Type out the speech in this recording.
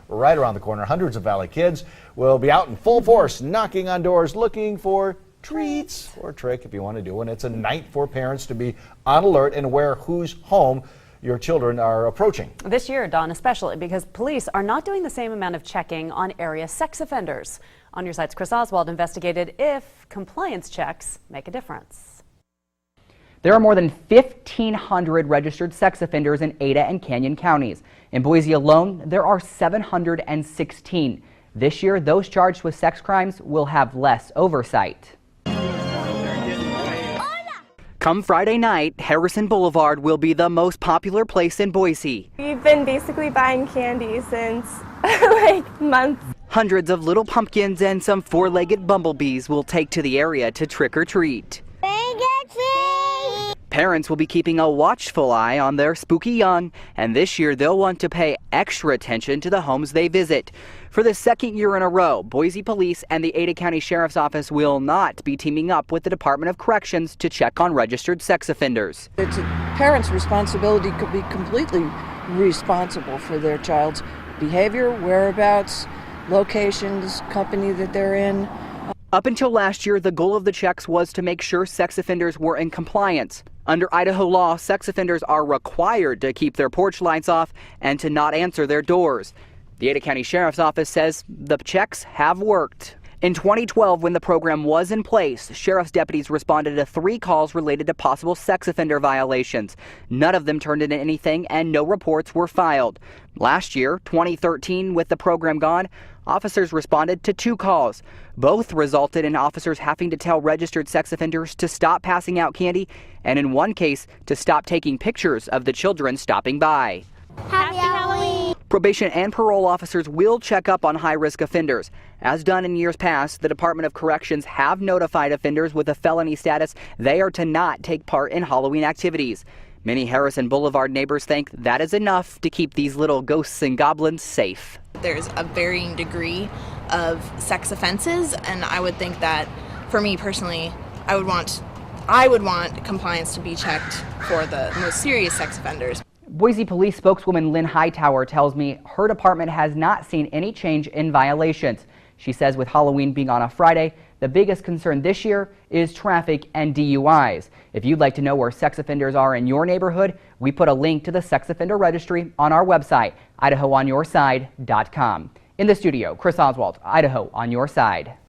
Right around the corner, hundreds of Valley kids will be out in full force, knocking on doors, looking for treats or a trick if you want to do one. It's a night for parents to be on alert and aware whose home your children are approaching. This year, Dawn, especially because police are not doing the same amount of checking on area sex offenders. On Your Side's Chris Oswald investigated if compliance checks make a difference. There are more than 1,500 registered sex offenders in Ada and Canyon counties. In Boise alone, there are 716. This year, those charged with sex crimes will have less oversight. Come Friday night, Harrison Boulevard will be the most popular place in Boise. We've been basically buying candy since like months. Hundreds of little pumpkins and some four-legged bumblebees will take to the area to trick or treat. Parents will be keeping a watchful eye on their spooky young, and this year they'll want to pay extra attention to the homes they visit. For the second year in a row, Boise Police and the Ada County Sheriff's Office will not be teaming up with the Department of Corrections to check on registered sex offenders. It's a parent's responsibility to be completely responsible for their child's behavior, whereabouts, locations, company that they're in. Up until last year, the goal of the checks was to make sure sex offenders were in compliance. Under Idaho law, sex offenders are required to keep their porch lights off and to not answer their doors. The Ada County Sheriff's Office says the checks have worked. In 2012, when the program was in place, sheriff's deputies responded to 3 calls related to possible sex offender violations. None of them turned into anything and no reports were filed. Last year, 2013, with the program gone, officers responded to 2 calls. Both resulted in officers having to tell registered sex offenders to stop passing out candy, and in one case, to stop taking pictures of the children stopping by. Happy Halloween! Probation and parole officers will check up on high-risk offenders. As done in years past, the Department of Corrections have notified offenders with a felony status they are to not take part in Halloween activities. Many Harrison Boulevard neighbors think that is enough to keep these little ghosts and goblins safe. There's a varying degree of sex offenses, and I would think that, for me personally, I would want compliance to be checked for the most serious sex offenders. Boise Police spokeswoman Lynn Hightower tells me her department has not seen any change in violations. She says with Halloween being on a Friday, the biggest concern this year is traffic and DUIs. If you'd like to know where sex offenders are in your neighborhood, we put a link to the sex offender registry on our website, idahoonyourside.com. In the studio, Chris Oswald, Idaho on Your Side.